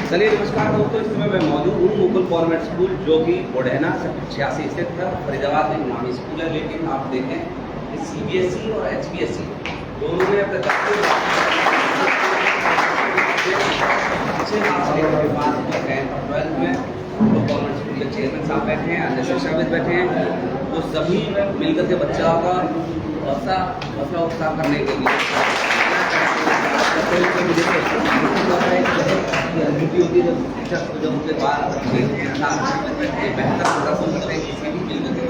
चलिए नमस्कार दोस्तों, इस समय मैं मौजूद हूँ मुकुल कॉन्वेंट स्कूल जो कि बुढ़ैना सेक्टर 86 स्थित है। फरीदाबाद में नामी स्कूल है, लेकिन आप देखें CBSE और HBSE दोनों में अब तक अच्छे मार्क्स लेकर के बाद 10th और 12th में तो कॉन्वेंट स्कूल के चेयरमैन साहब बैठे हैं, अन्य शिक्षाविद बैठे हैं, वो सभी मिलकर के बच्चों का हौसला उत्साह करने के लिए जब उनके बाद बेहतर प्रदर्शन करते हैं किसी भी मिलकर के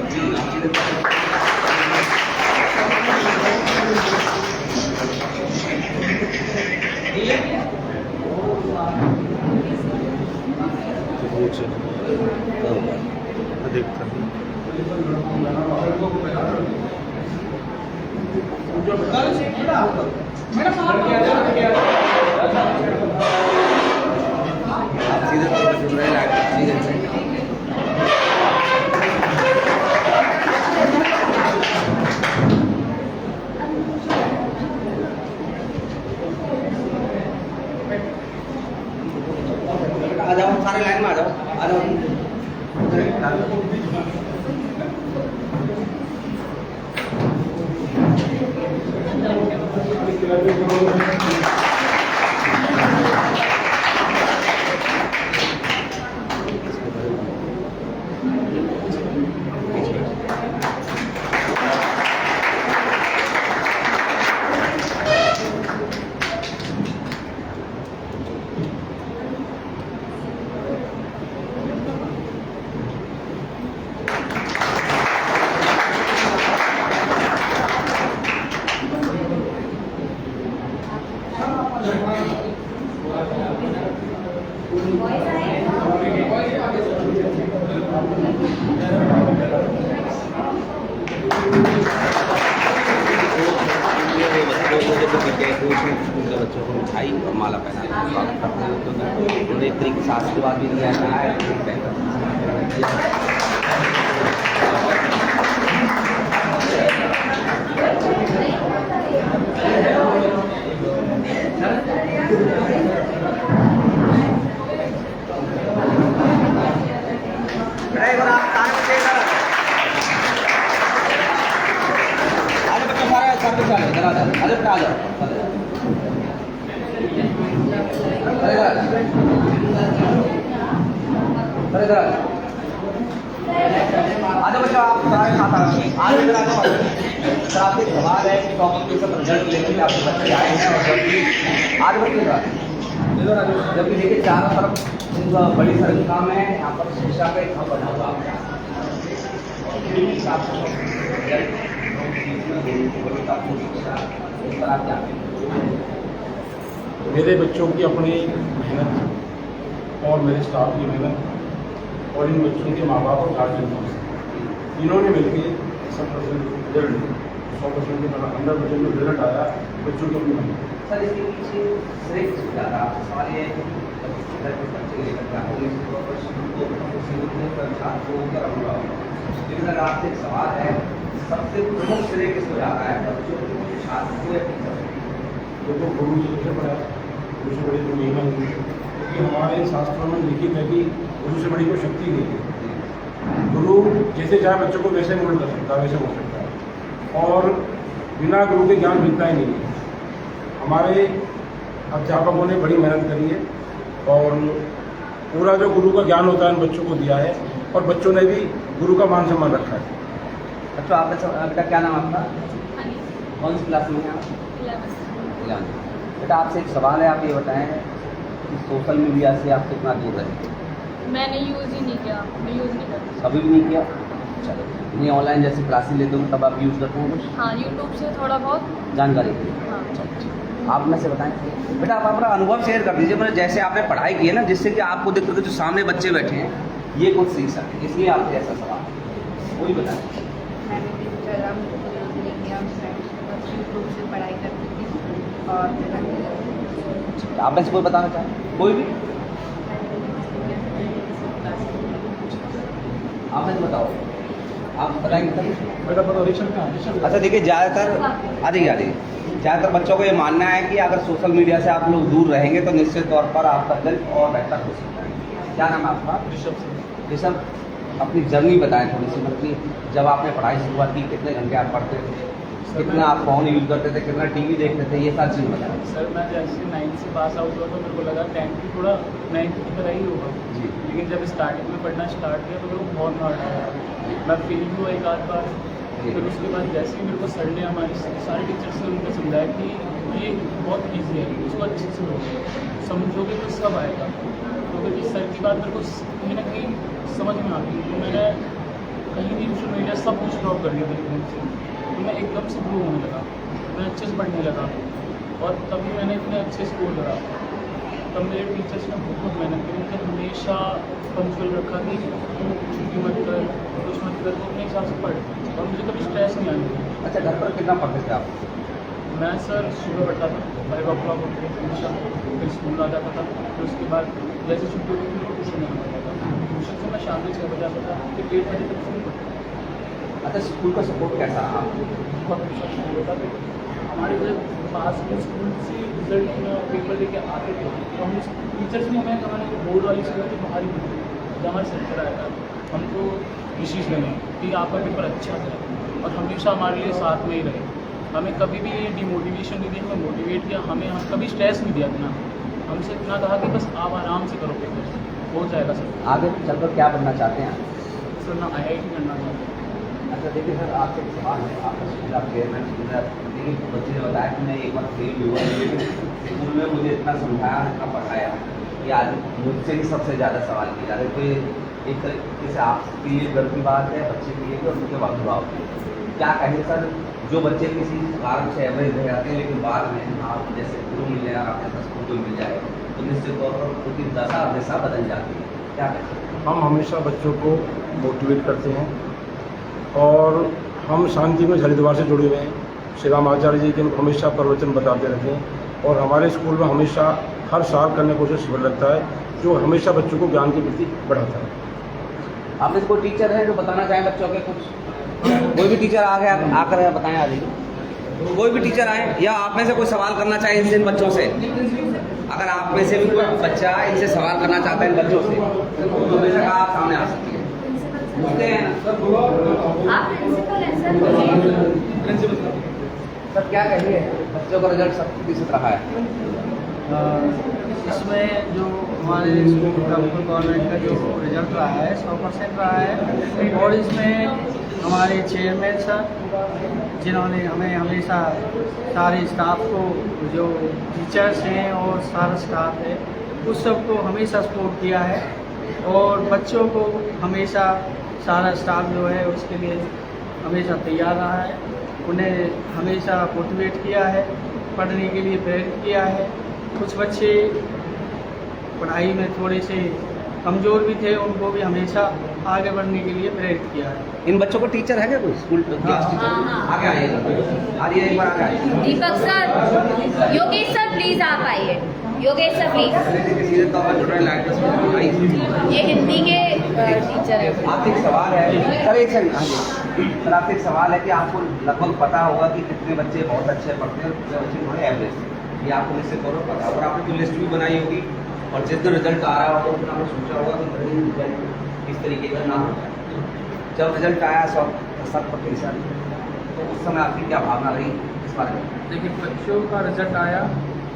आ जाओ, सारे लाइन में आ जाओ, आ जाओ। बच्चों को मिठाई और माला पहना स्वागत करते हैं। उन्होंने एक तरीके से आशीर्वाद भी दिया है। आजा बच्चों, आप सारे खाता आज इधर आ जाओ। सर आपसे एक सवाल है कि टॉपर के सब रिजल्ट लेके आपके बच्चे आए हैं और आज बच्चे जबकि देखिए चारों तरफ बड़ी संख्या में यहाँ पर शिक्षा का एक हब बना हुआ है। मेरे बच्चों की अपनी मेहनत और मेरे स्टाफ की मेहनत और इन बच्चों के माँ बाप और गार्जियन इन्होंने मिलकर 100% रिजल्ट 100% के 100% में रिजल्ट आया बच्चों की अपनी मेहनत। सर इसके पीछे श्रेय किसको जाता है? सवाल ये है कि बच्चे लेकर लेकिन अगर आपसे एक सवाल है, सबसे प्रमुख श्रेय किसको जाता है? बच्चों को, छात्र को या टीचर को? देखो गुरु सबसे बड़ा गुरु से बड़ी तो महिमा नहीं है, क्योंकि हमारे शास्त्रों में लिखित है कि गुरु से बड़ी को शक्ति नहीं है। गुरु जैसे चाहे बच्चों को वैसे मोल्ड कर सकता है, वैसे हो सकता है, और बिना गुरु के ज्ञान मिलता ही नहीं है। हमारे अध्यापकों ने बड़ी मेहनत करी है और पूरा जो गुरु का ज्ञान होता है इन बच्चों को दिया है और बच्चों ने भी गुरु का मान सम्मान रखा है। अच्छा, आपका क्या नाम आपका? कौन सी क्लास में है आप? 11। बेटा आपसे एक सवाल है, आप ये बताएं कि सोशल मीडिया से आप कितना दूर रहे? मैंने यूज़ ही नहीं किया, मैं यूज़ नहीं करती। कभी भी नहीं किया? चलो, नहीं ऑनलाइन जैसे क्लासेस लेते हो तब आप यूज़ करते हैं कुछ? हाँ, यूट्यूब से थोड़ा बहुत जानकारी के लिए। हाँ। चलो ठीक, आप में से बताएं बेटा, आप अपना अनुभव शेयर कर दीजिए। मतलब जैसे आपने पढ़ाई की है ना, जिससे कि आपको देख करके जो सामने बच्चे बैठे हैं ये कुछ सीख सकें, इसलिए आपसे ऐसा सवाल वही बताएं। यूट्यूब से पढ़ाई करती थी और आप में से कोई बताना चाहें? कोई भी आप में से बताओ, आप बताएंगे तभी। बेटा बताओ, रिक्शा कहाँ? अच्छा देखिए, ज़्यादातर आ जाइए ज़्यादातर बच्चों को ये मानना है कि अगर सोशल मीडिया से आप लोग दूर रहेंगे तो निश्चित तौर पर आपका रिजल्ट और बेहतर हो सकता है। क्या नाम है आपका? ऋषभ, अपनी जर्नी बताएं थोड़ी सी, मतलब जब आपने पढ़ाई शुरुआत की कितने घंटे आप पढ़ते थे, कितना आप फ़ोन यूज़ करते थे, कितना टीवी देखते थे, ये सारी चीज़ बताएं। सर मैं जैसे 9th से पास आउट हुआ तो मेरे को लगा 10th भी थोड़ा 9th की तरह ही होगा जी। लेकिन जब स्टार्टिंग में पढ़ना स्टार्ट किया तो मेरे को बहुत हार्ड आया। मैं फेल भी हुआ एक आध बार। फिर उसके बाद जैसे ही मेरे को सर ने हमारे सारे टीचर्स ने उनको समझाया कि ये बहुत ईजी है, इसको अच्छे से समझोगे तो सब आएगा। तो फिर इस सर की बात मेरे को कहीं ना कहीं समझ में आ गई। तो मैंने कहीं भी सोशल मीडिया सब कुछ ड्रॉप कर दिया एकदम से। तो मैं एकदम से ग्रो होने लगा, मैं अच्छे से पढ़ने लगा और तभी मैंने इतने अच्छे स्कोर करा। तब मेरे टीचर्स ने बहुत मेहनत की, उन्होंने हमेशा पंक्चुअल रखा कि तू छुट्टी मत कर, कुछ मत कर, तो अपने हिसाब से पढ़ और मुझे कभी स्ट्रेस नहीं आया। अच्छा, घर पर कितना पढ़ते थे आप? मैं सर सुबह पढ़ता था 5 o'clock उठ के हमेशा, फिर स्कूल आ जाता था। फिर उसके बाद जैसे छुट्टी होती थी तो ट्यूशन में जाता था। ट्यूशन से मैं शाम में 6 बजे आता था, फिर 8 बजे तक स्कूल पढ़ता था। अच्छा, स्कूल का सपोर्ट कैसा रहा आपको? बहुत अच्छा स्कूल होता था। हमारे जब पास में स्कूल से रिजल्ट पेपर लेके आते थे तो हम टीचर्स में हमें हमारे बोर्ड वाली स्कूल के बाहर ही मिलते थे, जब हमारा सेंटर आया था हमको विशेष लगे कि आपका पेपर अच्छा है और हमेशा हमारे लिए साथ में ही रहे। हमें कभी भी डिमोटिवेशन नहीं दी, हमें मोटिवेट किया, हम कभी स्ट्रेस नहीं दिया इतना। हमसे इतना कहा कि बस आप आराम से करो, पेपर हो जाएगा सर। आगे चलकर क्या बनना चाहते हैं? सर मैं IIT करना चाहता हूँ। अच्छा देखिए सर, आपसे एक सवाल है, आपका स्कूल आप चेयरमैन स्कूल है, देखिए बच्चे ने बताया कि मैं एक बार फेल भी हुआ, लेकिन स्कूल में मुझे इतना समझाया, इतना पढ़ाया कि आज मुझसे ही सबसे ज़्यादा सवाल किए जा रहे। तो ये एक तरीके से आपके लिए गर्व की बात है, बच्चे के लिए भी और उनके अभिभावक के लिए। क्या कहेंगे सर, जो बच्चे किसी कारण से एवरेज रह जाते हैं लेकिन बाद में आप जैसे गुरु मिल जाए, आप जैसा स्कूल कोई मिल जाए तो निश्चित तौर पर उनकी दशा दिशा बदल जाती है, क्या कहें? हम हमेशा बच्चों को मोटिवेट करते हैं और हम शांति में हरिद्वार से जुड़े हुए हैं। श्री राम आचार्य जी के हम हमेशा प्रवचन बताते रहते हैं और हमारे स्कूल में हमेशा हर साल करने की कोशिश शिविर लगता है जो हमेशा बच्चों को ज्ञान के प्रति बढ़ाता है। आप में कोई टीचर है जो बताना चाहें बच्चों के कुछ? कोई भी टीचर आ गया आकर बताएं, आ जाइए। कोई भी टीचर आए या आप में से कोई सवाल करना चाहे इन बच्चों से, अगर आप में से भी कोई बच्चा इनसे सवाल करना चाहता है इन बच्चों से तो बेशक आप सामने आ सकती है, पूछते हैं ना। आप प्रिंसिपल हैं सर? सर क्या कहिए, बच्चों का रिजल्ट 70% रहा है? इसमें जो हमारे गवर्नमेंट का जो रिजल्ट रहा है 100% रहा है और इसमें हमारे चेयरमैन सर जिन्होंने हमें हमेशा सारे स्टाफ को, जो टीचर्स हैं और सारा स्टाफ है उस सबको हमेशा सपोर्ट किया है और बच्चों को हमेशा सारा स्टाफ जो है उसके लिए हमेशा तैयार रहा है। उन्हें हमेशा मोटिवेट किया है, पढ़ने के लिए प्रेरित किया है। कुछ बच्चे पढ़ाई में थोड़े से कमज़ोर भी थे, उनको भी हमेशा आगे बढ़ने के लिए प्रेरित किया है। इन बच्चों को टीचर है क्या कोई स्कूल क्लास टीचर? हाँ। आगे आइए एक बार आगे आइए। दीपक सर, योगेश सर प्लीज आप आइए। Yogesh sir please. सीधे तौर पर जुड़ रहे लाइट ये हिंदी के टीचर है। आपसे एक सवाल है सर, एक सेकंड। हाँ जी सर, आपसे एक सवाल है कि आपको लगभग पता होगा कि कितने बच्चे बहुत अच्छे पढ़ते हैं, कितने बच्चे थोड़े एवरेज, ये आपको निश्चित तौर पर पता है और आपने कोई लिस्ट भी बनाई होगी और जिस दिन रिजल्ट आ रहा होगा उतना आपने सोचा होगा कि मेरा रिजल्ट इस तरीके का ना होगा। जब रिजल्ट आया 100% तो उस समय आपकी क्या भावना रही इस बारे में? देखिए, बच्चों का रिजल्ट आया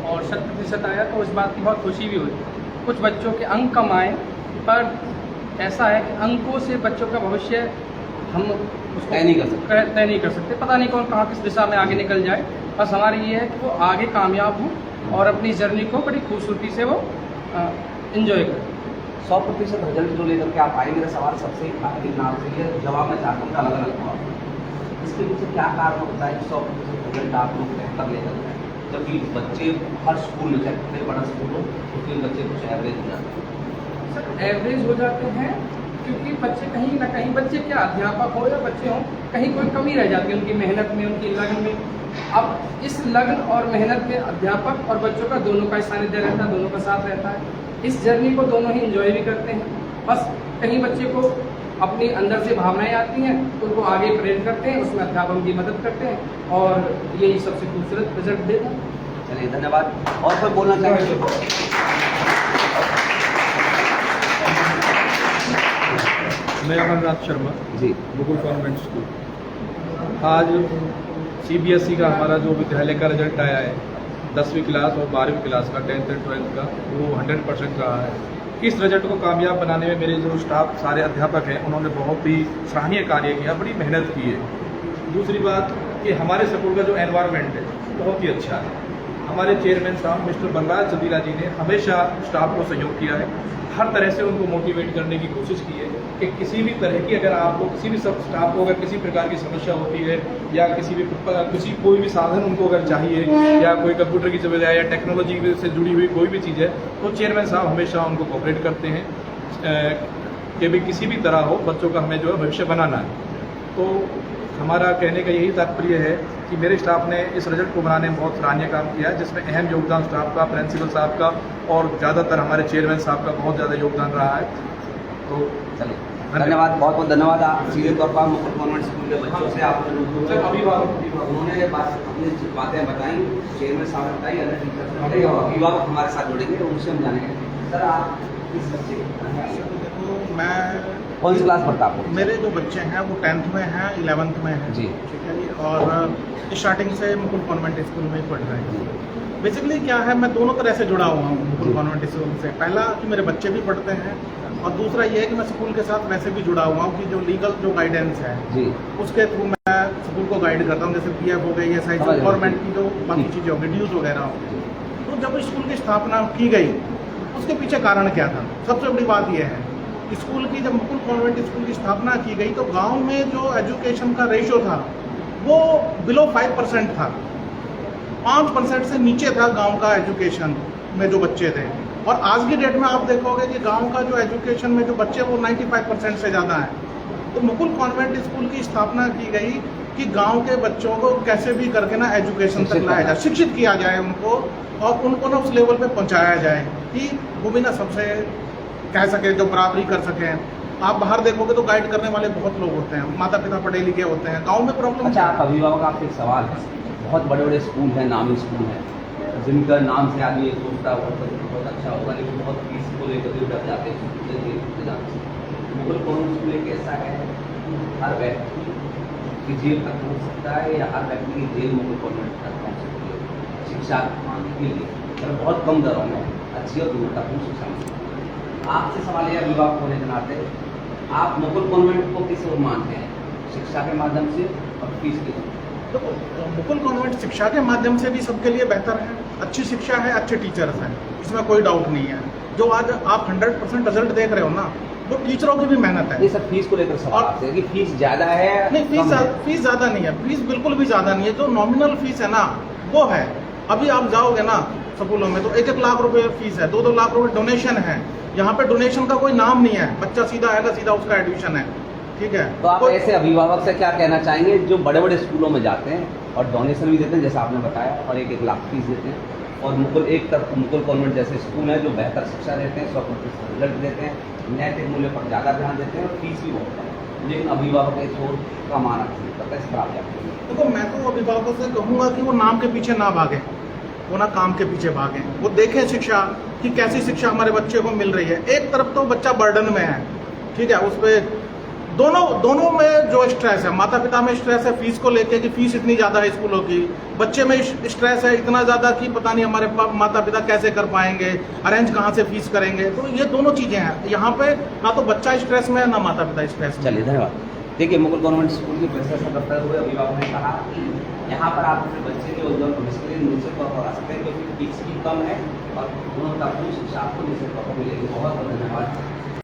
और 100% आया तो इस बात की बहुत खुशी भी हुई। कुछ बच्चों के अंक कम आए पर ऐसा है कि अंकों से बच्चों का भविष्य हम उसको तय नहीं कर सकते। पता नहीं कौन कहाँ किस दिशा में आगे निकल जाए। बस हमारी ये है कि वो आगे कामयाब हों और अपनी जर्नी को बड़ी खूबसूरती से वो एंजॉय करें। 100% रिजल्ट जो लेकर के आप आए, मेरा सवाल सबसे आखिरी नाम से ये जवाब में चाहता हूँ अलग अलग हुआ, इसके पीछे क्या कारण होता है कि 100% रिजल्ट आप लोग बेहतर लेकर जाए, जबकि बच्चे हर स्कूल में चाहे कितने बड़ा स्कूल हो उसके बच्चे कुछ एवरेज हो जाते हैं? सर, एवरेज हो जाते हैं क्योंकि बच्चे कहीं ना कहीं, बच्चे क्या अध्यापक हो या बच्चे हों, कहीं कोई कमी रह जाती है उनकी मेहनत में, उनकी लगन में। अब इस लगन और मेहनत में अध्यापक और बच्चों का दोनों का सानिध्य रहता है, दोनों का साथ रहता है। इस जर्नी को दोनों ही एंजॉय भी करते हैं। बस कहीं बच्चे को अपनी अंदर से भावनाएं आती हैं उनको आगे प्रेरित करते हैं, उसमें अध्यापन की मदद करते हैं और यही सबसे खूबसूरत रिजल्ट देगा। चलिए धन्यवाद। और कोई बोलना चाहेंगे? मैं अमरनाथ शर्मा जी। Mukul convent school. आज CBSE का हमारा जो विद्यालय का रिजल्ट आया है 10वीं क्लास और 12वीं क्लास का 10th एंड 12th का, वो 100% रहा है। इस रिजल्ट को कामयाब बनाने में मेरे जो स्टाफ सारे अध्यापक हैं उन्होंने बहुत ही सराहनीय कार्य किया, बड़ी मेहनत की है। दूसरी बात कि हमारे स्कूल का जो एनवायरनमेंट है बहुत ही अच्छा है। हमारे चेयरमैन साहब मिस्टर बलराज चदीला जी ने हमेशा स्टाफ को सहयोग किया है, हर तरह से उनको मोटिवेट करने की कोशिश की है कि किसी भी तरह की अगर आपको किसी भी सब स्टाफ को अगर किसी प्रकार की समस्या होती है या किसी कोई भी साधन उनको अगर चाहिए या कोई कंप्यूटर की सुविधा या टेक्नोलॉजी से जुड़ी हुई कोई भी चीज़ है तो चेयरमैन साहब हमेशा उनको कोऑपरेट करते हैं कि भाई किसी भी तरह हो बच्चों का हमें जो है भविष्य बनाना है। तो हमारा कहने का यही तात्पर्य है कि मेरे स्टाफ ने इस रिजल्ट को बनाने में बहुत सराहनीय काम किया है, जिसमें अहम योगदान स्टाफ का, प्रिंसिपल साहब का और ज़्यादातर हमारे चेयरमैन साहब का बहुत ज़्यादा योगदान रहा है। तो चलिए धन्यवाद, बहुत बहुत धन्यवाद। आप सीधे तौर पर मुकुल कॉन्वेंट स्कूल के बच्चों से आप उन्होंने अपनी बातें बताई, चेयरमैन साहब ने बताई, अन्य टीचर ने बताई और अभिभावक हमारे साथ जुड़ेंगे तो उनसे हम जानेंगे। सर आप किस बच्चे देखो मैं कौन सी क्लास पढ़ता आपको? मेरे जो बच्चे हैं वो 10th में हैं, 11th में हैं जी। ठीक है जी। और स्टार्टिंग से मुकुल कॉन्वेंट स्कूल में ही पढ़ रहे हैं। बेसिकली क्या है, मैं दोनों तरह से जुड़ा हुआ हूँ मुकुल कॉन्वेंट स्कूल से। पहला कि मेरे बच्चे भी पढ़ते हैं और दूसरा ये है कि मैं स्कूल के साथ वैसे भी जुड़ा हुआ हूँ कि जो लीगल जो गाइडेंस है जी उसके थ्रू मैं स्कूल को गाइड करता हूँ, जैसे PF हो गई, SI गवर्नमेंट की जो बाकी चीज़ें हो गई, ड्यूज वगैरह हो। तो जब स्कूल की स्थापना की गई उसके पीछे कारण क्या था? सबसे बड़ी बात यह है, स्कूल की जब मुकुल कॉन्वेंट स्कूल की स्थापना की गई तो गांव में जो एजुकेशन का रेशो था वो बिलो 5% था, 5% से नीचे था गांव का एजुकेशन में जो बच्चे थे। और आज की डेट में आप देखोगे कि गांव का जो एजुकेशन में जो बच्चे वो 95% से ज़्यादा हैं। तो मुकुल कॉन्वेंट स्कूल की स्थापना की गई कि गांव के बच्चों को कैसे भी करके ना एजुकेशन तक लाया जाए, शिक्षित किया जाए उनको और उनको ना उस लेवल पे पहुंचाया जाए कि वो भी ना सबसे कह सके, जो बराबरी कर सकें। आप बाहर देखोगे तो गाइड करने वाले बहुत लोग होते हैं, माता पिता पढ़े लिखे होते हैं, गांव में प्रॉब्लम। अच्छा, आप अभिभावक, आपसे एक सवाल है, बहुत बड़े बड़े स्कूल हैं, नामी स्कूल हैं, जिनका नाम से आदमी ये सोचता होगा बहुत अच्छा होगा, लेकिन बहुत फीस को लेकर के डर जाते हैं। मुकुल कॉन्वेंट स्कूल एक ऐसा है हर व्यक्ति की जेल तक पहुँच सकता है या हर व्यक्ति की जेल मुकुल कॉन्वेंट तक पहुँच सकती है शिक्षा के लिए, मतलब बहुत कम दरों में अच्छी और गुणवत्तापूर्ण शिक्षा मिल सकती है। आपसे सवाल यह, अभिभावक होने के नाते आप मुकुल कॉन्वेंट को किस ओर मानते हैं, शिक्षा के माध्यम से और फीस के? तो मुकुल कॉन्वेंट शिक्षा के माध्यम से भी सबके लिए बेहतर है, अच्छी शिक्षा है, अच्छे टीचर्स हैं, इसमें कोई डाउट नहीं है। जो आज आप 100% रिजल्ट देख रहे हो ना, वो टीचरों की भी मेहनत है। ये सब फीस को लेकर सवाल है कि फीस ज़्यादा है? नहीं, फीस ज़्यादा नहीं है, फीस बिल्कुल भी ज़्यादा नहीं है। जो नॉमिनल फीस है ना वो है। अभी आप जाओगे ना स्कूलों में तो 1-1 लाख रुपए फीस है, 2-2 लाख रुपए डोनेशन है। यहाँ पे डोनेशन का कोई नाम नहीं है, बच्चा सीधा आएगा सीधा उसका एडमिशन है, ठीक है। तो आप ऐसे अभिभावक से क्या कहना चाहेंगे जो बड़े बड़े स्कूलों में जाते हैं और डोनेशन भी देते हैं जैसा आपने बताया और 1-1 लाख फीस देते हैं, और मुकुल कॉन्वेंट जैसे स्कूल है जो बेहतर शिक्षा देते हैं, 100% रिजल्ट देते हैं, नैतिक मूल्य पर ज़्यादा ध्यान देते हैं और फीस भी बहुत कम है, लेकिन अभिभावक इस ओर का माना करता है, इस पर आप क्या कहेंगे? देखो, मैं तो अभिभावकों से कहूँगा कि वो नाम के पीछे ना भागें, वो ना काम के पीछे भागें, वो देखें शिक्षा कि कैसी शिक्षा हमारे बच्चे को मिल रही है। एक तरफ तो बच्चा बर्डन में है, ठीक है, उस पर दोनों में जो स्ट्रेस है, माता पिता में स्ट्रेस है फीस को लेके कि फीस इतनी ज़्यादा है स्कूलों की, बच्चे में स्ट्रेस है इतना ज़्यादा कि पता नहीं हमारे माता पिता कैसे कर पाएंगे, अरेंज कहाँ से फीस करेंगे। तो ये दोनों चीज़ें हैं, यहाँ पे ना तो बच्चा स्ट्रेस में है ना माता पिता स्ट्रेस में। चलिए धन्यवाद। देखिए, मुकुल कॉन्वेंट स्कूल की प्रशंसा करते हुए अभिभावक ने कहा कि यहाँ पर आप अपने बच्चे के उज्जवल भविष्य के लिए निश्चित तौर पर आ सकते हैं क्योंकि फीस भी कम है और गुणवत्तापूर्ण शिक्षा आपको निश्चित तौर पर मिलेगी। बहुत बहुत धन्यवाद।